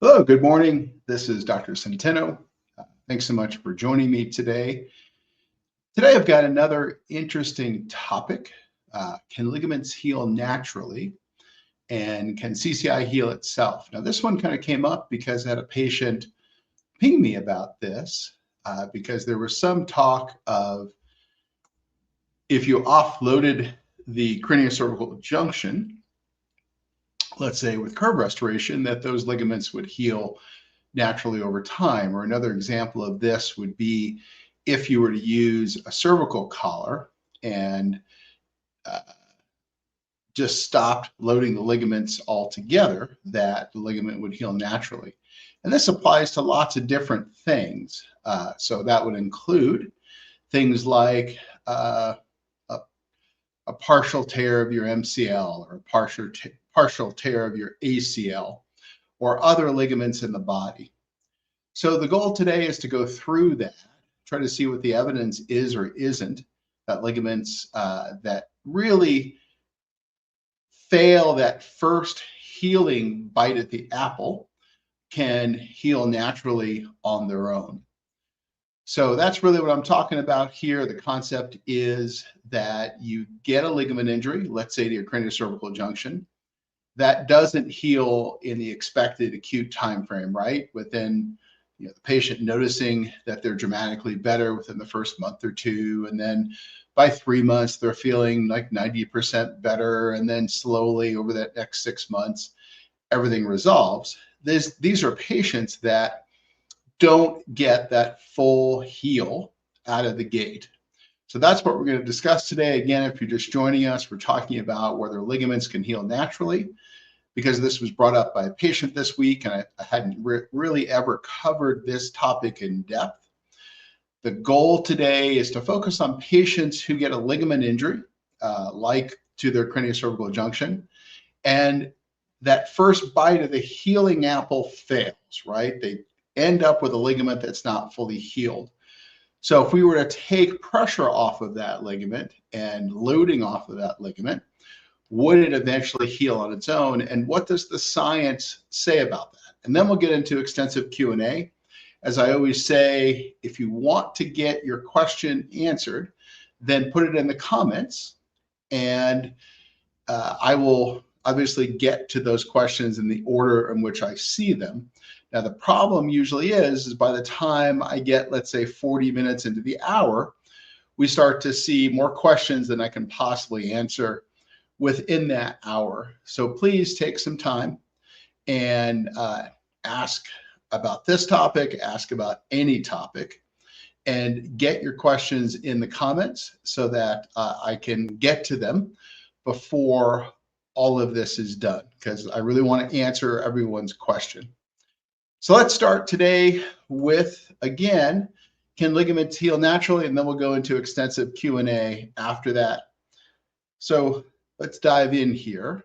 Hello, good morning. This is Dr. Centeno. Thanks so much for joining me today. Today, I've got another interesting topic. Can ligaments heal naturally? And can CCI heal itself? Now, this one kind of came up because I had a patient ping me about this because there was some talk of if you offloaded the craniocervical junction, let's say with curve restoration, that those ligaments would heal naturally over time. Or another example of this would be if you were to use a cervical collar and just stopped loading the ligaments altogether, that the ligament would heal naturally. And this applies to lots of different things. So that would include things like a partial tear of your MCL or a partial tear of your ACL or other ligaments in the body. So the goal today is to go through that, try to see what the evidence is or isn't that ligaments that really fail that first healing bite at the apple can heal naturally on their own. So that's really what I'm talking about here. The concept is that you get a ligament injury, let's say to your craniocervical junction, that doesn't heal in the expected acute time frame, right? Within the patient noticing that they're dramatically better within the first month or two, and then by 3 months they're feeling like 90% better, and then slowly over that next 6 months everything resolves. These are patients that don't get that full heal out of the gate. So that's what we're going to discuss today. Again, if you're just joining us, we're talking about whether ligaments can heal naturally, because this was brought up by a patient this week, and I hadn't really ever covered this topic in depth. The goal today is to focus on patients who get a ligament injury, like to their craniocervical junction, and that first bite of the healing apple fails, right? They end up with a ligament that's not fully healed. So if we were to take pressure off of that ligament and loading off of that ligament, would it eventually heal on its own? And what does the science say about that? And then we'll get into extensive Q&A. As I always say, if you want to get your question answered, then put it in the comments, and I will obviously get to those questions in the order in which I see them. Now, the problem usually is by the time I get, let's say, 40 minutes into the hour, we start to see more questions than I can possibly answer within that hour. So please take some time and ask about this topic, ask about any topic, and get your questions in the comments so that I can get to them before all of this is done, because I really want to answer everyone's question. So let's start today with, again, can ligaments heal naturally? And then we'll go into extensive Q&A after that. So let's dive in here.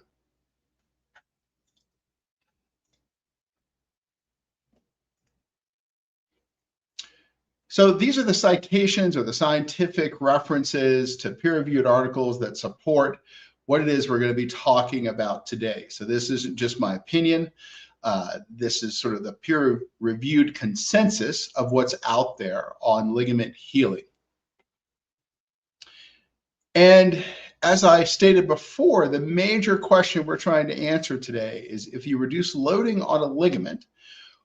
So these are the citations or the scientific references to peer-reviewed articles that support what it is we're going to be talking about today. So this isn't just my opinion. This is sort of the peer-reviewed consensus of what's out there on ligament healing. And as I stated before, the major question we're trying to answer today is if you reduce loading on a ligament,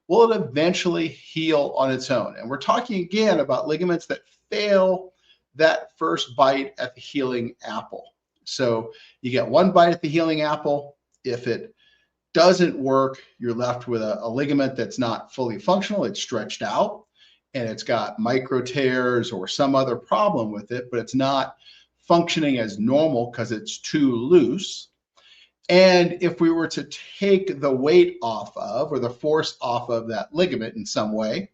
will it eventually heal on its own? And we're talking again about ligaments that fail that first bite at the healing apple. So you get one bite at the healing apple. If it doesn't work, you're left with a ligament that's not fully functional. It's stretched out and it's got micro tears or some other problem with it, but it's not functioning as normal because it's too loose. And if we were to take the weight off of or the force off of that ligament in some way,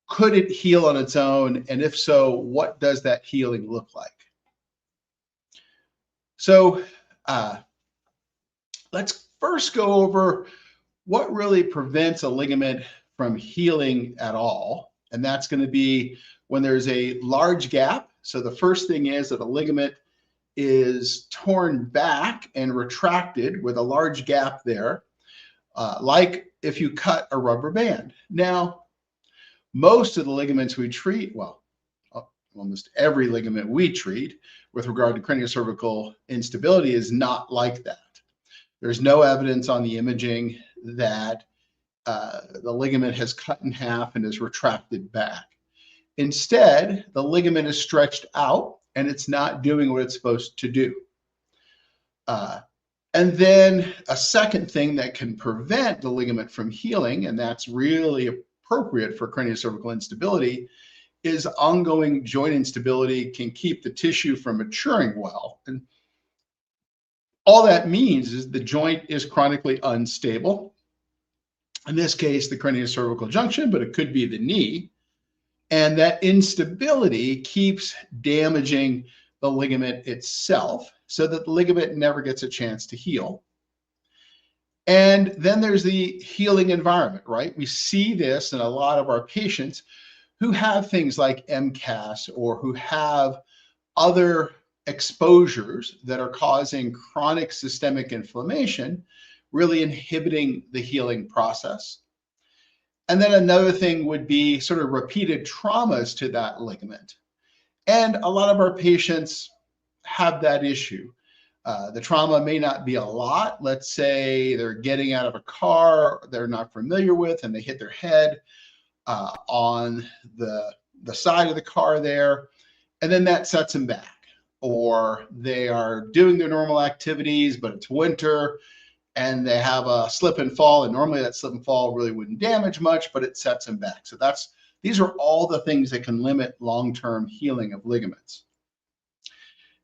could it heal on its own? And if so, what does that healing look like? So let's first go over what really prevents a ligament from healing at all. And that's going to be when there's a large gap. So the first thing is that a ligament is torn back and retracted with a large gap there. like if you cut a rubber band. Now, most of the ligaments we treat, well, almost every ligament we treat with regard to craniocervical instability is not like that. There's no evidence on the imaging that the ligament has cut in half and is retracted back. Instead, the ligament is stretched out and it's not doing what it's supposed to do. And then a second thing that can prevent the ligament from healing, and that's really appropriate for craniocervical instability, is ongoing joint instability can keep the tissue from maturing well. And all that means is the joint is chronically unstable. In this case, the craniocervical junction, but it could be the knee. And that instability keeps damaging the ligament itself so that the ligament never gets a chance to heal. And then there's the healing environment, right? We see this in a lot of our patients who have things like MCAS or who have other exposures that are causing chronic systemic inflammation, really inhibiting the healing process. And then another thing would be sort of repeated traumas to that ligament. And a lot of our patients have that issue. The trauma may not be a lot. Let's say they're getting out of a car they're not familiar with and they hit their head on the side of the car there, and then that sets them back. Or they are doing their normal activities, but it's winter and they have a slip and fall, and normally that slip and fall really wouldn't damage much, but it sets them back. So these are all the things that can limit long-term healing of ligaments.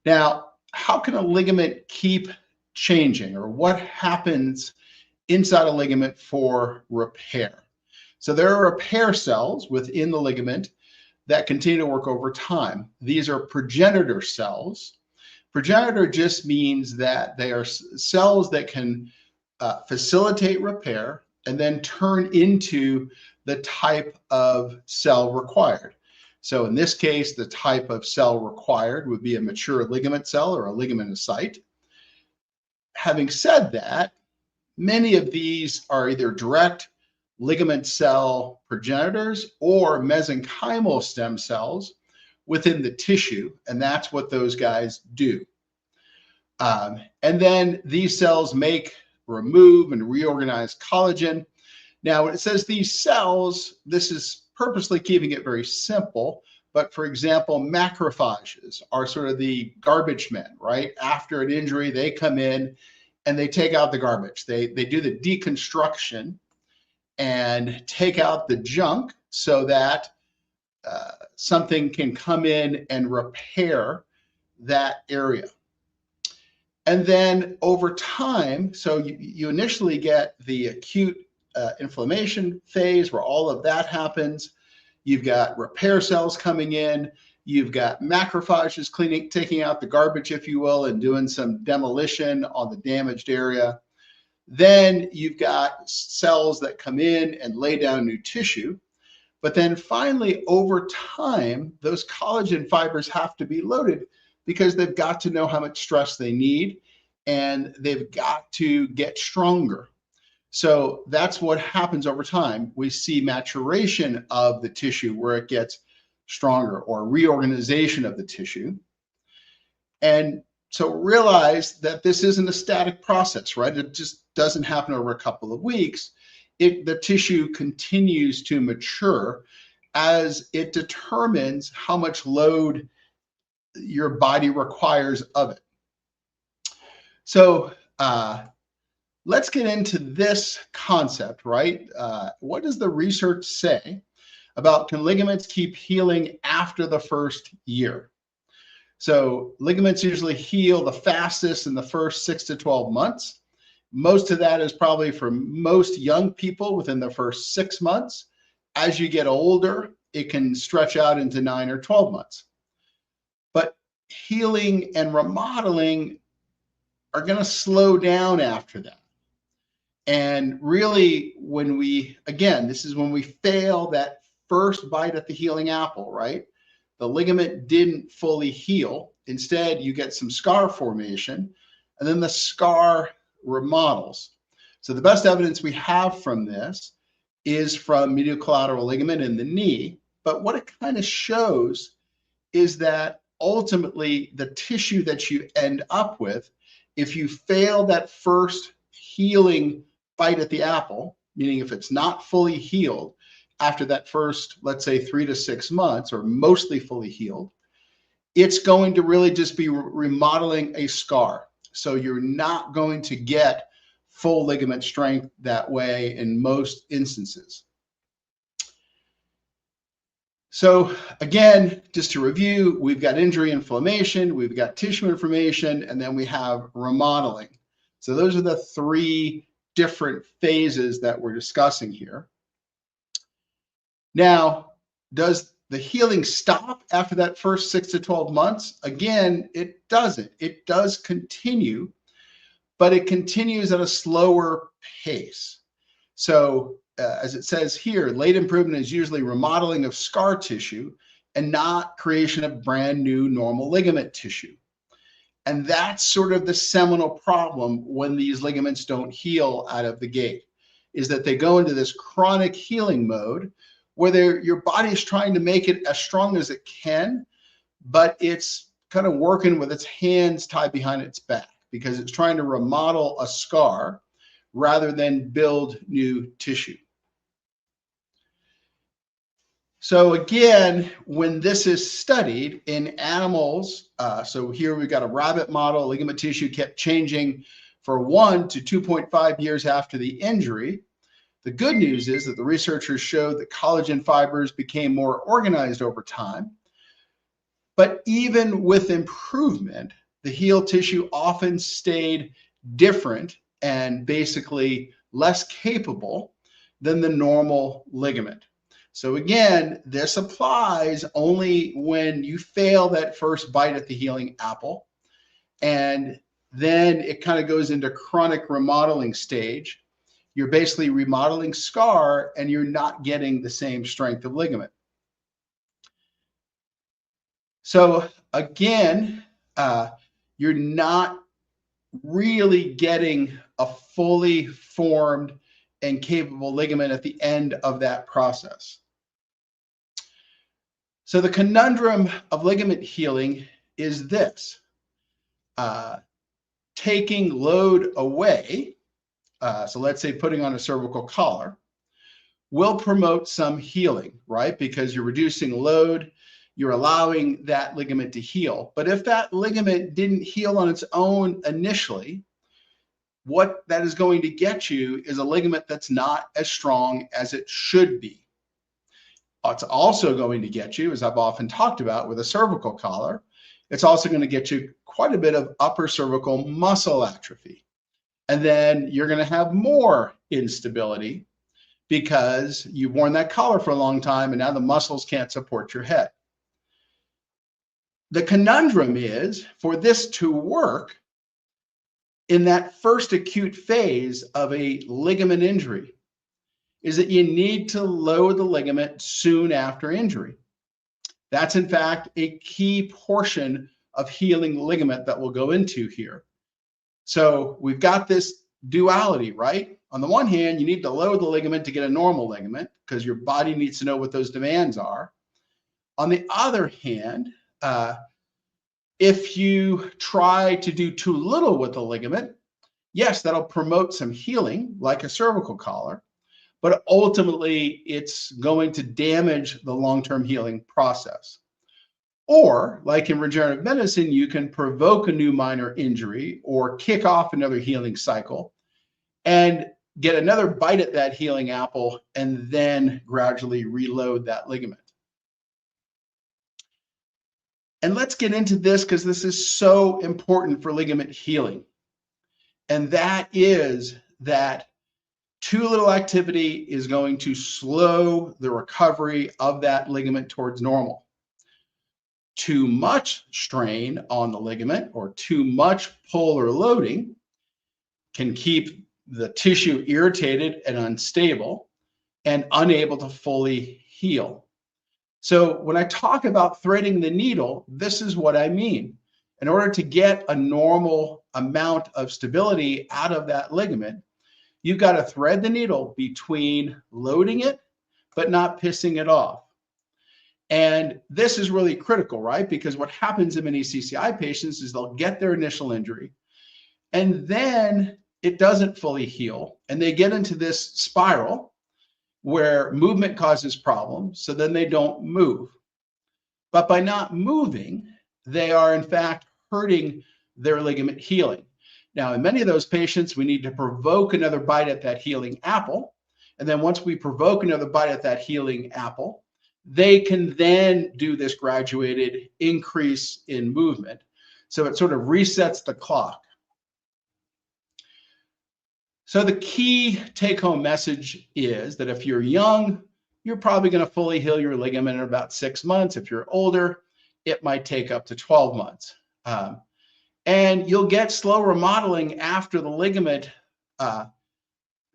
Now, how can a ligament keep changing, or what happens inside a ligament for repair? So there are repair cells within the ligament that continue to work over time. These are progenitor cells. Progenitor just means that they are cells that can facilitate repair and then turn into the type of cell required. So in this case, the type of cell required would be a mature ligament cell or a ligamentocyte. Having said that, many of these are either direct ligament cell progenitors or mesenchymal stem cells within the tissue, and that's what those guys do. And then these cells make, remove, and reorganize collagen. Now, when it says these cells, this is purposely keeping it very simple, but for example, macrophages are sort of the garbage men, right? After an injury, they come in and they take out the garbage. They do the deconstruction and take out the junk so that something can come in and repair that area. And then over time, so you initially get the acute inflammation phase where all of that happens. You've got repair cells coming in. You've got macrophages cleaning, taking out the garbage, if you will, and doing some demolition on the damaged area. Then you've got cells that come in and lay down new tissue. But then finally, over time, those collagen fibers have to be loaded because they've got to know how much stress they need and they've got to get stronger. So that's what happens over time. We see maturation of the tissue where it gets stronger, or reorganization of the tissue. And so realize that this isn't a static process, right? It just doesn't happen over a couple of weeks. The tissue continues to mature as it determines how much load your body requires of it. So let's get into this concept, right? What does the research say about can ligaments keep healing after the first year? So ligaments usually heal the fastest in the first 6 to 12 months. Most of that is probably for most young people within the first 6 months. As you get older, it can stretch out into 9 or 12 months. But healing and remodeling are going to slow down after that. And really, when this is when we fail that first bite at the healing apple, right? The ligament didn't fully heal. Instead, you get some scar formation, and then the scar remodels. So the best evidence we have from this is from medial collateral ligament in the knee. But what it kind of shows is that ultimately the tissue that you end up with, if you fail that first healing bite at the apple, meaning if it's not fully healed after that first, let's say 3 to 6 months, or mostly fully healed, it's going to really just be remodeling a scar. So you're not going to get full ligament strength that way in most instances. So again, just to review, we've got injury inflammation, we've got tissue inflammation, and then we have remodeling. So those are the 3 different phases that we're discussing here. Now, does the healing stop after that first 6 to 12 months? Again, it doesn't. It does continue, but it continues at a slower pace. So as it says here, late improvement is usually remodeling of scar tissue and not creation of brand new normal ligament tissue. And that's sort of the seminal problem when these ligaments don't heal out of the gate, is that they go into this chronic healing mode where your body is trying to make it as strong as it can, but it's kind of working with its hands tied behind its back because it's trying to remodel a scar rather than build new tissue. So again, when this is studied in animals, so here we've got a rabbit model, ligament tissue kept changing for 1 to 2.5 years after the injury. The good news is that the researchers showed that collagen fibers became more organized over time. But even with improvement, the healed tissue often stayed different and basically less capable than the normal ligament. So again, this applies only when you fail that first bite at the healing apple. And then it kind of goes into chronic remodeling stage. You're basically remodeling scar and you're not getting the same strength of ligament. So again, you're not really getting a fully formed and capable ligament at the end of that process. So the conundrum of ligament healing is this: taking load away, so let's say putting on a cervical collar, will promote some healing, right? Because you're reducing load, you're allowing that ligament to heal. But if that ligament didn't heal on its own initially, what that is going to get you is a ligament that's not as strong as it should be. It's also going to get you, as I've often talked about with a cervical collar, it's also going to get you quite a bit of upper cervical muscle atrophy. And then you're going to have more instability because you've worn that collar for a long time and now the muscles can't support your head. The conundrum is, for this to work in that first acute phase of a ligament injury, is that you need to load the ligament soon after injury. That's in fact a key portion of healing the ligament that we'll go into here. So we've got this duality, right? On the one hand, you need to load the ligament to get a normal ligament because your body needs to know what those demands are. On the other hand, if you try to do too little with the ligament, yes, that'll promote some healing like a cervical collar, but ultimately it's going to damage the long-term healing process. Or like in regenerative medicine, you can provoke a new minor injury or kick off another healing cycle and get another bite at that healing apple and then gradually reload that ligament. And let's get into this because this is so important for ligament healing. And that is that too little activity is going to slow the recovery of that ligament towards normal. Too much strain on the ligament or too much pull or loading can keep the tissue irritated and unstable and unable to fully heal. So when I talk about threading the needle, this is what I mean. In order to get a normal amount of stability out of that ligament, you've got to thread the needle between loading it, but not pissing it off. And this is really critical, right? Because what happens in many CCI patients is they'll get their initial injury, and then it doesn't fully heal, and they get into this spiral where movement causes problems, so then they don't move. But by not moving, they are in fact hurting their ligament healing. Now, in many of those patients, we need to provoke another bite at that healing apple. And then once we provoke another bite at that healing apple, they can then do this graduated increase in movement. So it sort of resets the clock. So the key take-home message is that if you're young, you're probably going to fully heal your ligament in about 6 months. If you're older, it might take up to 12 months. And you'll get slow remodeling after the ligament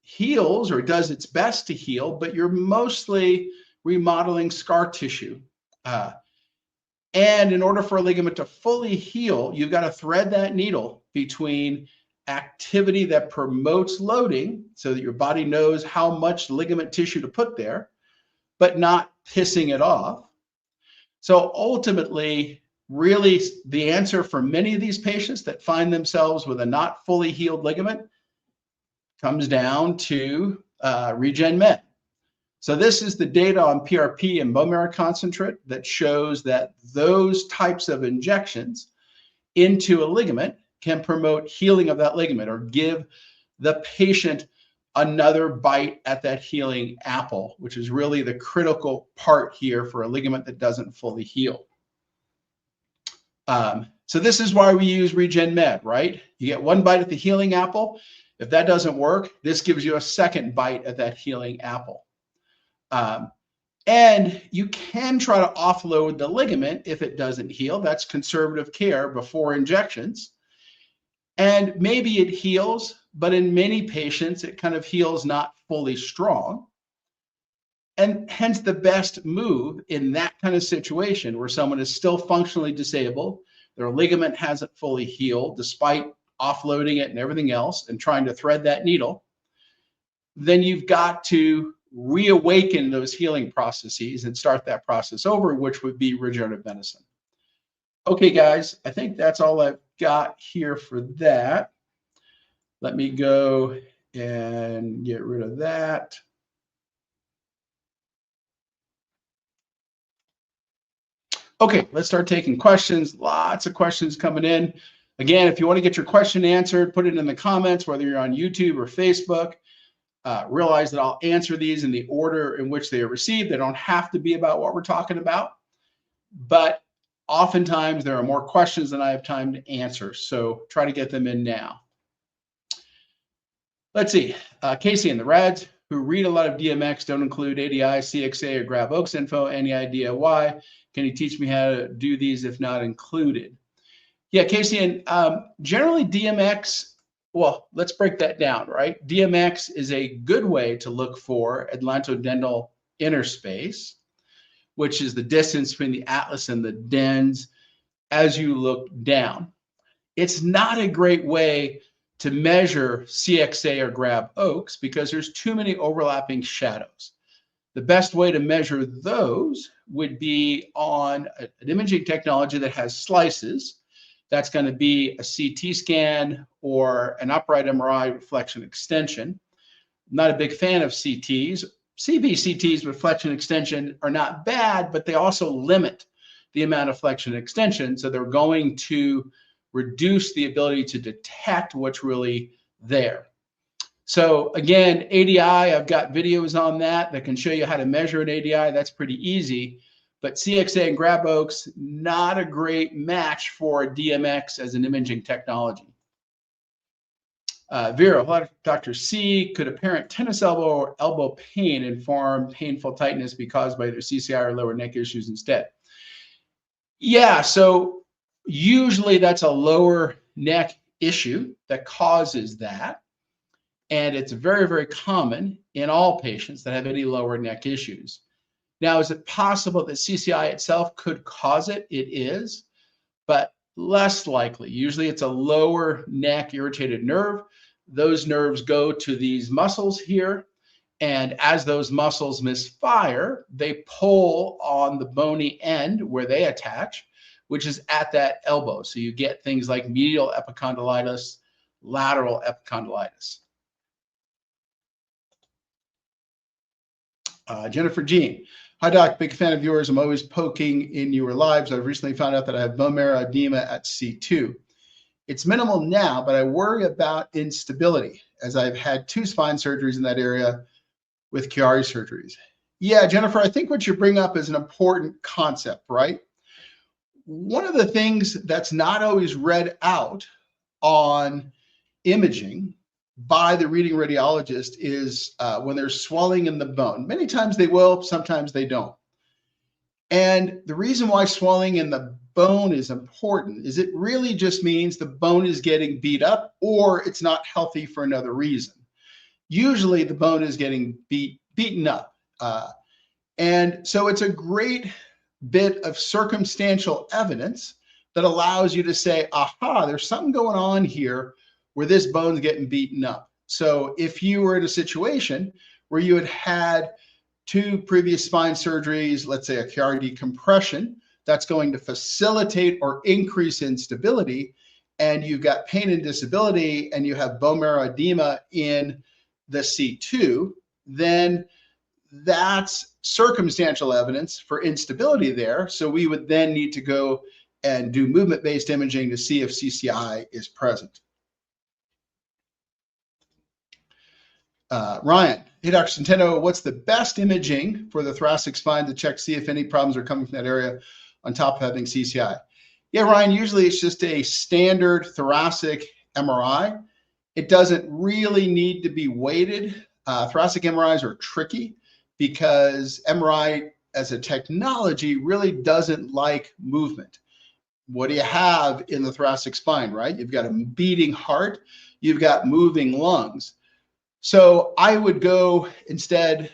heals or does its best to heal, but you're mostly remodeling scar tissue. And in order for a ligament to fully heal, you've got to thread that needle between activity that promotes loading so that your body knows how much ligament tissue to put there, but not pissing it off. So ultimately, really the answer for many of these patients that find themselves with a not fully healed ligament comes down to regen med. So this is the data on PRP and bone marrow concentrate that shows that those types of injections into a ligament can promote healing of that ligament or give the patient another bite at that healing apple, which is really the critical part here for a ligament that doesn't fully heal. So this is why we use regen med, right? You get one bite at the healing apple. If that doesn't work, this gives you a second bite at that healing apple. And you can try to offload the ligament if it doesn't heal. That's conservative care before injections. And maybe it heals, but in many patients, it kind of heals not fully strong. And hence the best move in that kind of situation where someone is still functionally disabled, their ligament hasn't fully healed despite offloading it and everything else and trying to thread that needle, then you've got to reawaken those healing processes and start that process over, which would be regenerative medicine. Okay, guys, I think that's all I've got here for that. Let me go and get rid of that. Okay, let's start taking questions. Lots of questions coming in. Again, if you want to get your question answered, put it in the comments, whether you're on YouTube or Facebook. Realize that I'll answer these in the order in which they are received. They don't have to be about what we're talking about, but oftentimes there are more questions than I have time to answer. So try to get them in now. Let's see. Casey and the Rads, who read a lot of DMX, don't include ADI, CXA, or Grab Oaks info. Any idea why? Can you teach me how to do these if not included? Yeah, Casey, and generally DMX, well, let's break that down, right? DMX is a good way to look for atlantodental interspace, which is the distance between the atlas and the dens as you look down. It's not a great way to measure CXA or Grab Oaks because there's too many overlapping shadows. The best way to measure those would be on an imaging technology that has slices. That's going to be a CT scan or an upright MRI reflection extension. I'm not a big fan of CTs. CBCTs with flexion extension are not bad, but they also limit the amount of flexion extension. So they're going to reduce the ability to detect what's really there. So again, ADI, I've got videos on that can show you how to measure an ADI. That's pretty easy. But CXA and Grab Oaks, not a great match for DMX as an imaging technology. Vera, Dr. C, could apparent tennis elbow or elbow pain inform painful tightness be caused by either CCI or lower neck issues instead? Yeah, so usually that's a lower neck issue that causes that. And it's very, very common in all patients that have any lower neck issues. Now, is it possible that CCI itself could cause it? It is, but less likely. Usually it's a lower neck irritated nerve those nerves go to these muscles here. And as those muscles misfire, they pull on the bony end where they attach, which is at that elbow. So you get things like medial epicondylitis, lateral epicondylitis. Jennifer Jean. Hi, Doc. Big fan of yours. I'm always poking in your lives. I've recently found out that I have bone marrow edema at C2. It's minimal now, but I worry about instability as I've had 2 spine surgeries in that area with Chiari surgeries. Yeah, Jennifer, I think what you bring up is an important concept, right? One of the things that's not always read out on imaging by the reading radiologist is when there's swelling in the bone. Many times they will, sometimes they don't. And the reason why swelling in the bone is important is it really just means the bone is getting beat up or it's not healthy for another reason. Usually the bone is getting beaten up. And so it's a great bit of circumstantial evidence that allows you to say, aha, there's something going on here where this bone's getting beaten up. So if you were in a situation where you had had 2 previous spine surgeries, let's say a Chiari decompression, that's going to facilitate or increase instability, and you've got pain and disability, and you have bone marrow edema in the C2, then that's circumstantial evidence for instability there. So we would then need to go and do movement-based imaging to see if CCI is present. Ryan, hey, Dr. Centeno, what's the best imaging for the thoracic spine to check, see if any problems are coming from that area on top of having CCI? Yeah, Ryan, usually it's just a standard thoracic MRI. It doesn't really need to be weighted. Thoracic MRIs are tricky because MRI as a technology really doesn't like movement. What do you have in the thoracic spine, right? You've got a beating heart, you've got moving lungs. So I would go, instead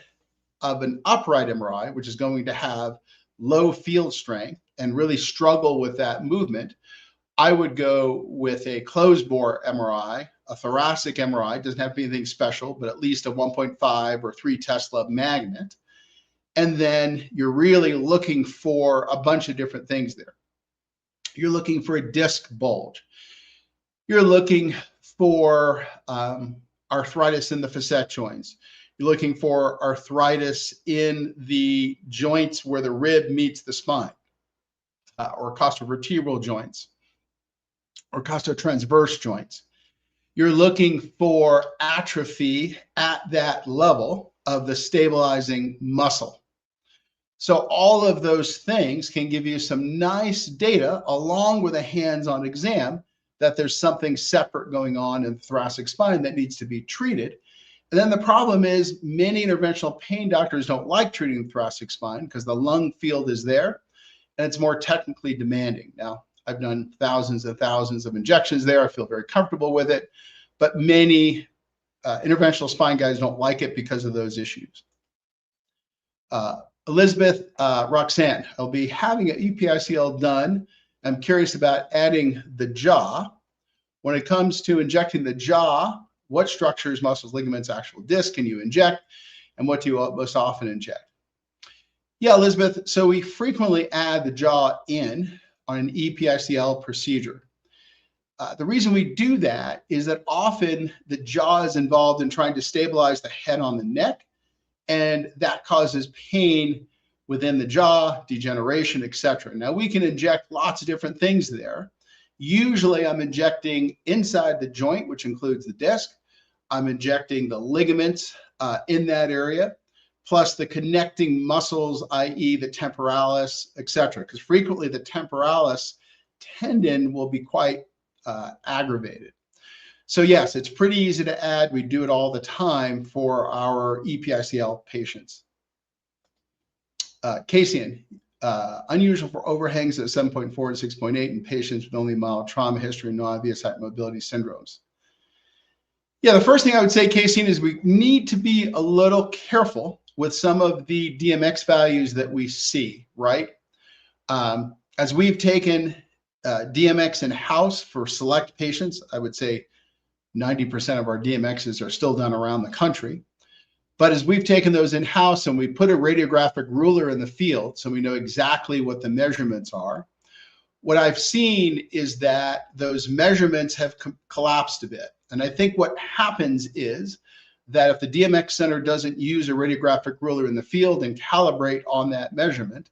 of an upright MRI, which is going to have low field strength and really struggle with that movement, I would go with a closed bore MRI, a thoracic MRI. It doesn't have to be anything special, but at least a 1.5 or 3 Tesla magnet. And then you're really looking for a bunch of different things there. You're looking for a disc bulge. You're looking for arthritis in the facet joints. You're looking for arthritis in the joints where the rib meets the spine, or costovertebral joints, or costotransverse joints. You're looking for atrophy at that level of the stabilizing muscle. So all of those things can give you some nice data along with a hands-on exam that there's something separate going on in the thoracic spine that needs to be treated. And then the problem is many interventional pain doctors don't like treating the thoracic spine because the lung field is there and it's more technically demanding. Now, I've done thousands and thousands of injections there. I feel very comfortable with it, but many interventional spine guys don't like it because of those issues. Elizabeth, Roxanne, I'll be having an EPICL done. I'm curious about adding the jaw. When it comes to injecting the jaw, what structures, muscles, ligaments, actual disc can you inject, and what do you most often inject? Yeah, Elizabeth, so we frequently add the jaw in on an EPICL procedure. The reason we do that is that often the jaw is involved in trying to stabilize the head on the neck, and that causes pain within the jaw, degeneration, etc. Now, we can inject lots of different things there. Usually I'm injecting inside the joint, which includes the disc. I'm injecting the ligaments in that area, plus the connecting muscles, i.e. the temporalis, etc. Because frequently the temporalis tendon will be quite aggravated. So yes, it's pretty easy to add. We do it all the time for our EPICL patients. Casein, unusual for overhangs at 7.4 to 6.8 in patients with only mild trauma history and no obvious hypermobility syndromes. Yeah, the first thing I would say, Casein, is we need to be a little careful with some of the DMX values that we see, right? As we've taken DMX in-house for select patients, I would say 90% of our DMXs are still done around the country. But as we've taken those in-house and we put a radiographic ruler in the field so we know exactly what the measurements are, what I've seen is that those measurements have collapsed a bit. And I think what happens is that if the DMX center doesn't use a radiographic ruler in the field and calibrate on that measurement,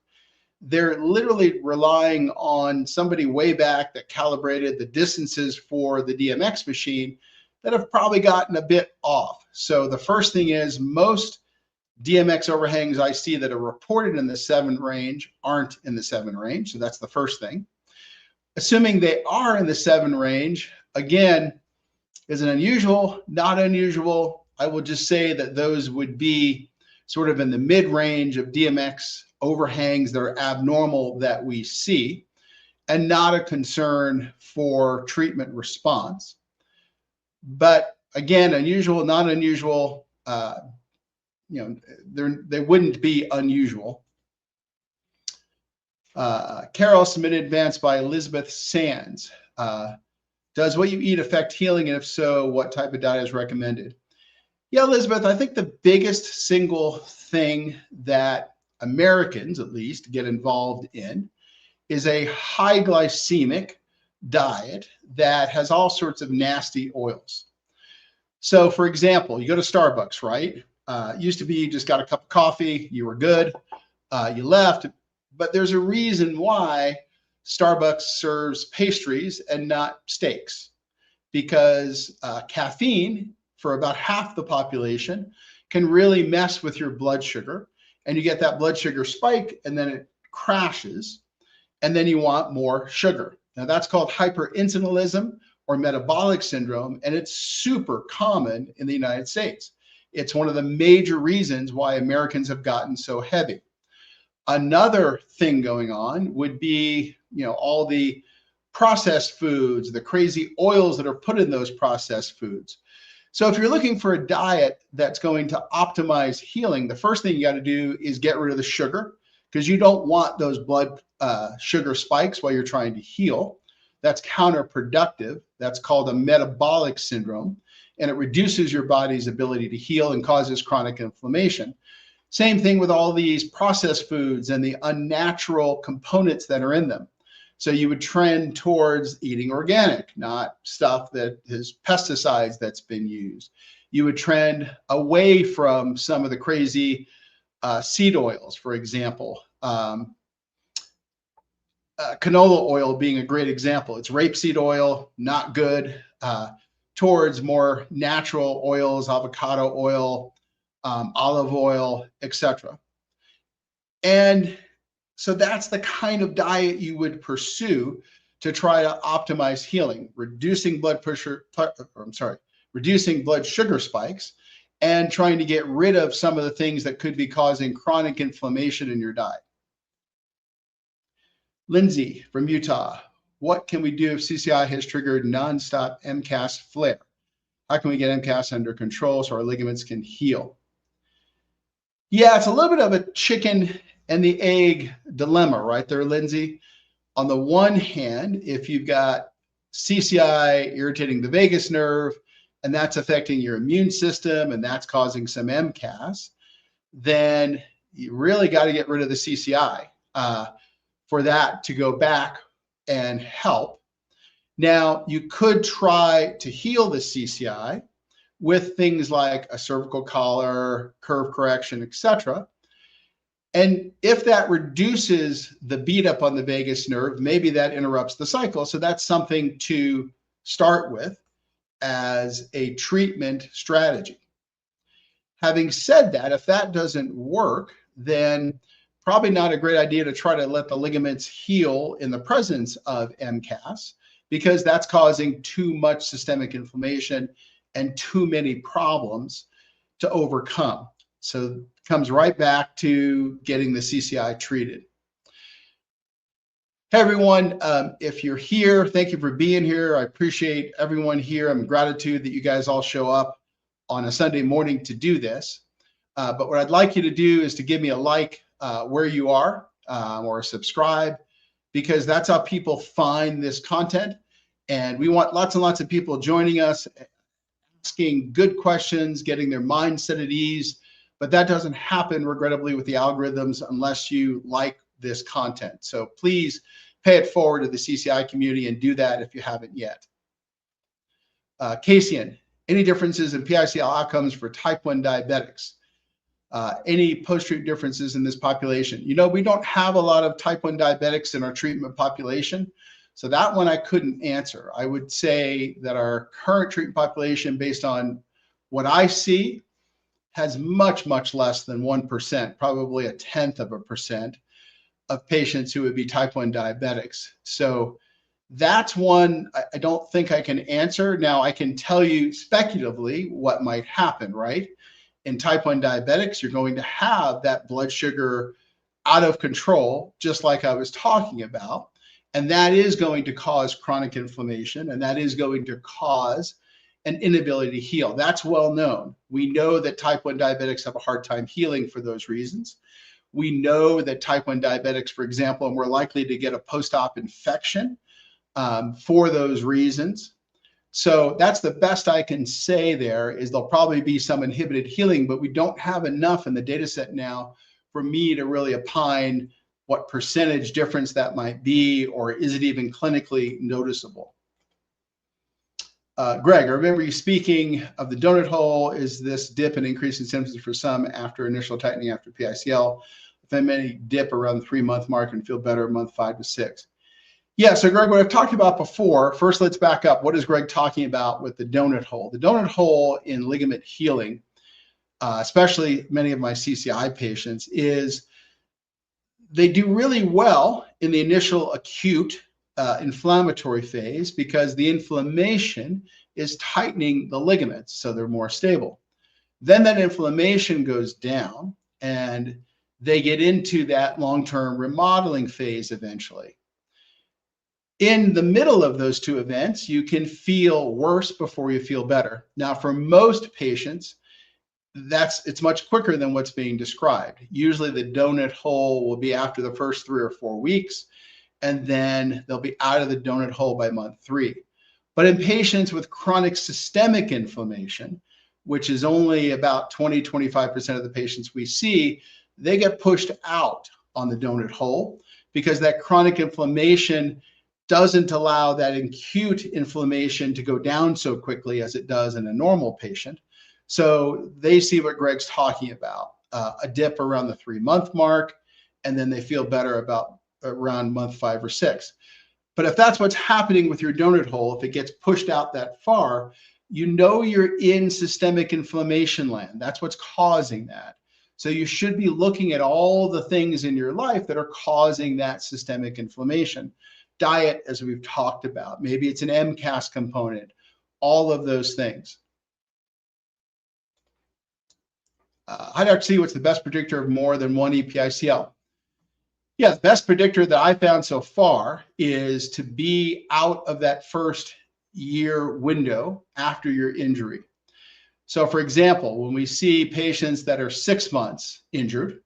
they're literally relying on somebody way back that calibrated the distances for the DMX machine that have probably gotten a bit off. So the first thing is most DMX overhangs I see that are reported in the 7 range aren't in the 7 range. So that's the first thing. Assuming they are in the 7 range, again, is it unusual? Not unusual. I will just say that those would be sort of in the mid-range of DMX overhangs that are abnormal that we see, and not a concern for treatment response. But again, unusual, not unusual, they wouldn't be unusual. Carol submitted advanced by Elizabeth Sands. Does what you eat affect healing? And if so, what type of diet is recommended? Yeah, Elizabeth, I think the biggest single thing that Americans, at least, get involved in is a high glycemic diet that has all sorts of nasty oils. So, for example, you go to Starbucks, right? It used to be you just got a cup of coffee, you were good, you left. But there's a reason why Starbucks serves pastries and not steaks, because caffeine for about half the population can really mess with your blood sugar, and you get that blood sugar spike and then it crashes, and then you want more sugar. Now that's called hyperinsulinism or metabolic syndrome, and it's super common in the United States. It's one of the major reasons why Americans have gotten so heavy. Another thing going on would be, all the processed foods, the crazy oils that are put in those processed foods. So if you're looking for a diet that's going to optimize healing, the first thing you got to do is get rid of the sugar, because you don't want those blood sugar spikes while you're trying to heal. That's counterproductive. That's called a metabolic syndrome, and it reduces your body's ability to heal and causes chronic inflammation. Same thing with all these processed foods and the unnatural components that are in them. So you would trend towards eating organic, not stuff that is pesticides that's been used. You would trend away from some of the crazy seed oils, for example. Canola oil being a great example. It's rapeseed oil, not good, towards more natural oils, avocado oil, olive oil, etc. And so that's the kind of diet you would pursue to try to optimize healing, reducing blood sugar spikes, and trying to get rid of some of the things that could be causing chronic inflammation in your diet. Lindsay from Utah, what can we do if CCI has triggered nonstop MCAS flare? How can we get MCAS under control so our ligaments can heal? Yeah, it's a little bit of a chicken and the egg dilemma right there, Lindsay. On the one hand, if you've got CCI irritating the vagus nerve, and that's affecting your immune system, and that's causing some MCAS, then you really got to get rid of the CCI for that to go back and help. Now, you could try to heal the CCI with things like a cervical collar, curve correction, etc. And if that reduces the beat up on the vagus nerve, maybe that interrupts the cycle. So that's something to start with as a treatment strategy. Having said that, if that doesn't work, then probably not a great idea to try to let the ligaments heal in the presence of MCAS, because that's causing too much systemic inflammation and too many problems to overcome. So it comes right back to getting the CCI treated. Hey everyone, if you're here, thank you for being here. I appreciate everyone here. I'm in gratitude that you guys all show up on a Sunday morning to do this. But what I'd like you to do is to give me a like where you are or subscribe, because that's how people find this content. And we want lots and lots of people joining us asking good questions, getting their mindset at ease. But that doesn't happen, regrettably, with the algorithms unless you like this content. So please pay it forward to the CCI community and do that if you haven't yet. Cassian, any differences in PICL outcomes for type 1 diabetics? Any post-treatment differences in this population? You know, we don't have a lot of type 1 diabetics in our treatment population, so that one I couldn't answer. I would say that our current treatment population, based on what I see, has much, much less than 1%, probably 0.1% of patients who would be type 1 diabetics. So that's one I don't think I can answer. Now, I can tell you speculatively what might happen, right? In type 1 diabetics, you're going to have that blood sugar out of control, just like I was talking about. And that is going to cause chronic inflammation, and that is going to cause an inability to heal. That's well known. We know that type 1 diabetics have a hard time healing for those reasons. We know that type 1 diabetics, for example, are more likely to get a post-op infection for those reasons. So that's the best I can say there, is there'll probably be some inhibited healing, but we don't have enough in the data set now for me to really opine what percentage difference that might be, or is it even clinically noticeable. Greg, I remember you speaking of the donut hole. Is this dip and increase in symptoms for some after initial tightening after PICL? If I many dip around the 3-month mark and feel better month 5 to 6. Yeah, so Greg, what I've talked about before, first let's back up. What is Greg talking about with the donut hole? The donut hole in ligament healing, especially many of my CCI patients, is they do really well in the initial acute inflammatory phase because the inflammation is tightening the ligaments, so they're more stable. Then that inflammation goes down and they get into that long-term remodeling phase eventually. In the middle of those two events, you can feel worse before you feel better. Now, for most patients, it's much quicker than what's being described. Usually the donut hole will be after the first 3 or 4 weeks, and then they'll be out of the donut hole by month 3. But in patients with chronic systemic inflammation, which is only about 20-25% of the patients we see, they get pushed out on the donut hole because that chronic inflammation doesn't allow that acute inflammation to go down so quickly as it does in a normal patient. So they see what Greg's talking about, a dip around the 3-month mark, and then they feel better about around month 5 or 6. But if that's what's happening with your donut hole, if it gets pushed out that far, you know you're in systemic inflammation land. That's what's causing that. So you should be looking at all the things in your life that are causing that systemic inflammation. Diet, as we've talked about, maybe it's an MCAS component, all of those things. Hi, Dr. C, what's the best predictor of more than one EPICL? Yeah, the best predictor that I found so far is to be out of that first year window after your injury. So for example, when we see patients that are 6 months injured,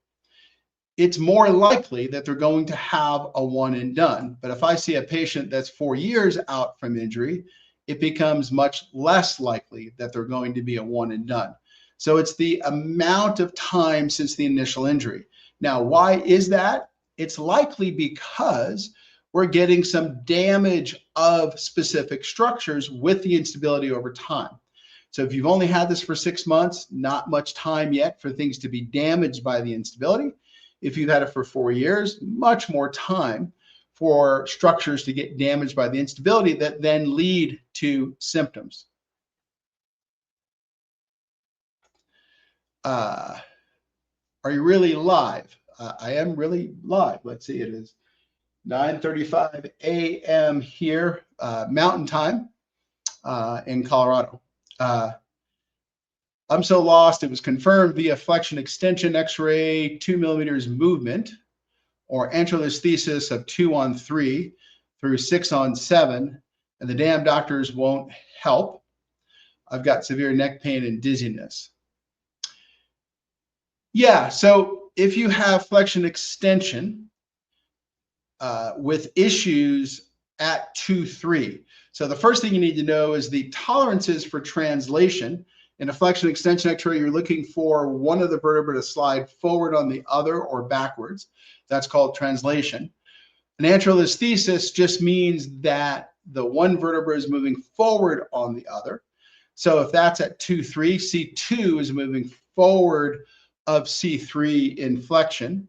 it's more likely that they're going to have a one and done. But if I see a patient that's 4 years out from injury, it becomes much less likely that they're going to be a one and done. So it's the amount of time since the initial injury. Now, why is that? It's likely because we're getting some damage of specific structures with the instability over time. So if you've only had this for 6 months, not much time yet for things to be damaged by the instability. If you've had it for 4 years, much more time for structures to get damaged by the instability that then lead to symptoms. Are you really live? I am really live. Let's see, it is 9:35 a.m. here, Mountain Time in Colorado. I'm so lost. It was confirmed via flexion extension X-ray 2 millimeters movement or anterolisthesis of 2-on-3 through 6-on-7, and the damn doctors won't help. I've got severe neck pain and dizziness. Yeah, so if you have flexion extension with issues at 2-3, So the first thing you need to know is the tolerances for translation. In a flexion extension x-ray, you're looking for one of the vertebrae to slide forward on the other or backwards. That's called translation. An anterolisthesis just means that the one vertebra is moving forward on the other. So if that's at 2-3, C2 is moving forward of C3 in flexion.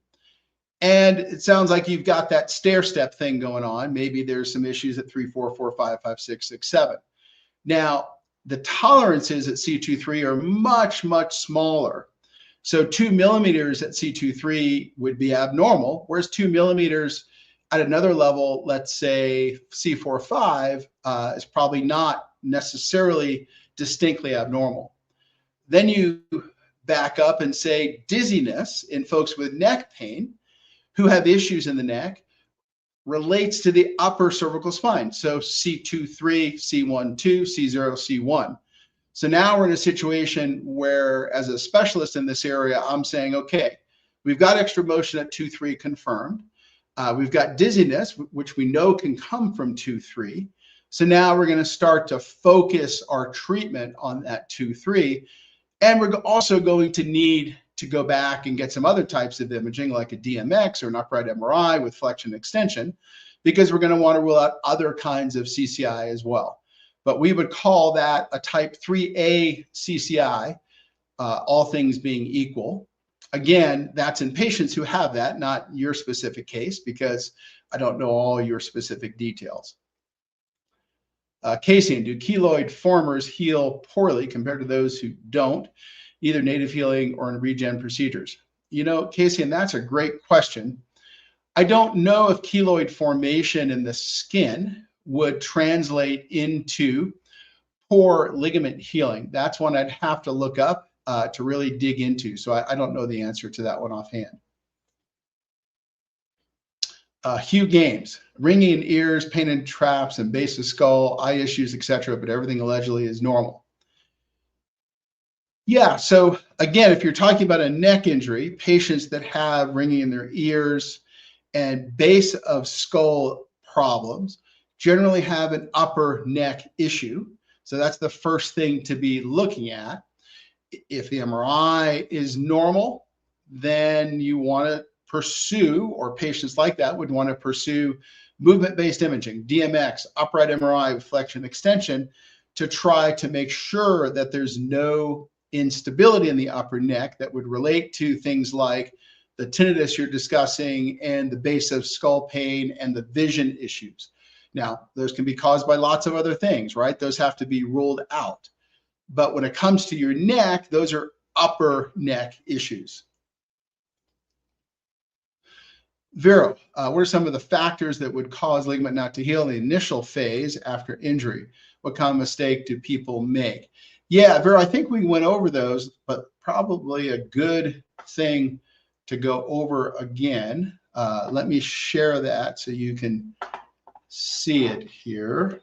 And it sounds like you've got that stair step thing going on. Maybe there's some issues at 3, 4, 4, 5, 5, 6, 6, 7. Now, the tolerances at C2-3 are much, much smaller. So 2 millimeters at C2-3 would be abnormal, whereas 2 millimeters at another level, let's say C4-5, is probably not necessarily distinctly abnormal. Then you back up and say dizziness in folks with neck pain who have issues in the neck relates to the upper cervical spine. So C2-3, C1-2, C0, C1. So now we're in a situation where, as a specialist in this area, I'm saying, okay, we've got extra motion at 2-3 confirmed. We've got dizziness, which we know can come from 2-3. So now we're going to start to focus our treatment on that 2-3. And we're also going to need to go back and get some other types of imaging, like a DMX or an upright MRI with flexion extension, because we're going to want to rule out other kinds of CCI as well. But we would call that a type 3A CCI, all things being equal. Again, that's in patients who have that, not your specific case, because I don't know all your specific details. Casein, do keloid formers heal poorly compared to those who don't, either native healing or in regen procedures? You know, Casein, that's a great question. I don't know if keloid formation in the skin would translate into poor ligament healing. That's one I'd have to look up to really dig into. So I don't know the answer to that one offhand. Hugh Games, ringing in ears, pain in traps and base of skull, eye issues, etc., but everything allegedly is normal. Yeah, so again, if you're talking about a neck injury, patients that have ringing in their ears and base of skull problems generally have an upper neck issue. So that's the first thing to be looking at. If the MRI is normal, then you want to pursue, or patients like that would want to pursue movement-based imaging, DMX, upright MRI with flexion extension, to try to make sure that there's no instability in the upper neck that would relate to things like the tinnitus you're discussing and the base of skull pain and the vision issues. Now, those can be caused by lots of other things, right? Those have to be ruled out. But when it comes to your neck, those are upper neck issues. Vero, what are some of the factors that would cause ligament not to heal in the initial phase after injury? What kind of mistake do people make? Yeah, Vero, I think we went over those, but probably a good thing to go over again. Let me share that so you can see it here.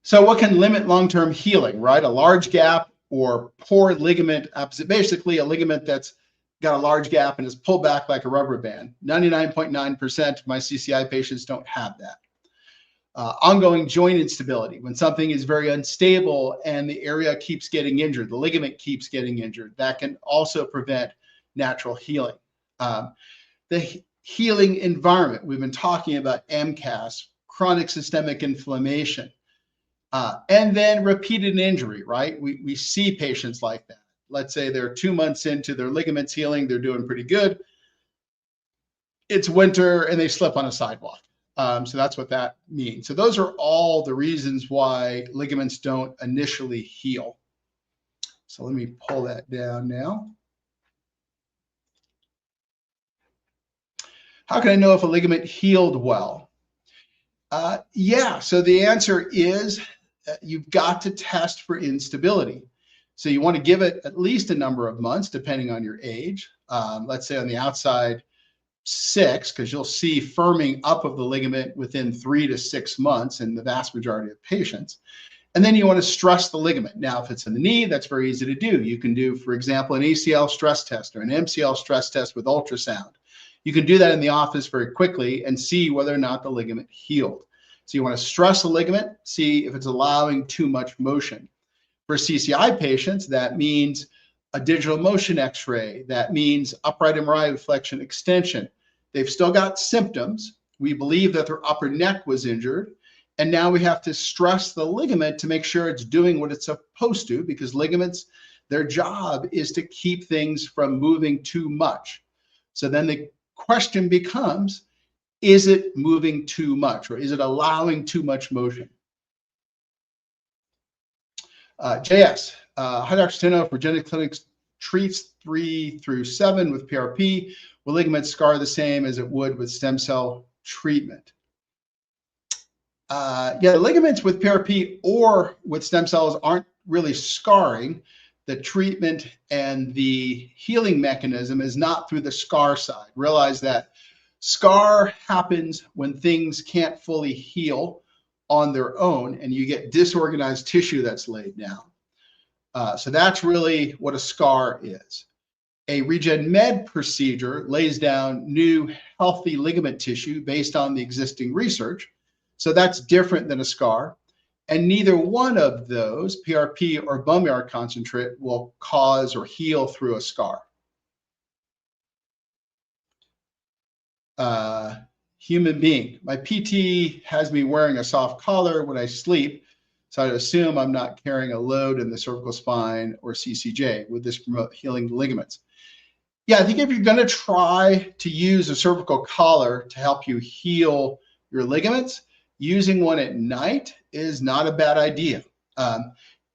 So what can limit long-term healing, right? A large gap or poor ligament, basically a ligament that's got a large gap and is pulled back like a rubber band. 99.9% of my CCI patients don't have that. Ongoing joint instability, when something is very unstable and the area keeps getting injured, the ligament keeps getting injured, that can also prevent natural healing. The healing environment, we've been talking about MCAS, chronic systemic inflammation, and then repeated injury, right? We see patients like that. Let's say they're 2 months into their ligaments healing, they're doing pretty good. It's winter and they slip on a sidewalk. So that's what that means. So those are all the reasons why ligaments don't initially heal. So let me pull that down now. How can I know if a ligament healed well? Yeah, so the answer is you've got to test for instability. So you want to give it at least a number of months, depending on your age. Let's say on the outside, 6, because you'll see firming up of the ligament within 3 to 6 months in the vast majority of patients. And then you want to stress the ligament. Now, if it's in the knee, that's very easy to do. You can do, for example, an ACL stress test or an MCL stress test with ultrasound. You can do that in the office very quickly and see whether or not the ligament healed. So you want to stress the ligament, see if it's allowing too much motion. For CCI patients, that means a digital motion x-ray. That means upright MRI flexion extension. They've still got symptoms. We believe that their upper neck was injured. And now we have to stress the ligament to make sure it's doing what it's supposed to, because ligaments, their job is to keep things from moving too much. So then the question becomes, is it moving too much, or is it allowing too much motion? JS, hi Dr. Centeno, Regenerative Clinics treats 3 through 7 with PRP. Will ligaments scar the same as it would with stem cell treatment? Yeah, the ligaments with PRP or with stem cells aren't really scarring. The treatment and the healing mechanism is not through the scar side. Realize that scar happens when things can't fully heal on their own and you get disorganized tissue that's laid down. So that's really what a scar is. A regen med procedure lays down new healthy ligament tissue based on the existing research. So that's different than a scar. And neither one of those, PRP or bone marrow concentrate, will cause or heal through a scar. Human being. My PT has me wearing a soft collar when I sleep, so I'd assume I'm not carrying a load in the cervical spine or CCJ. Would this promote healing the ligaments? Yeah, I think if you're going to try to use a cervical collar to help you heal your ligaments, using one at night is not a bad idea.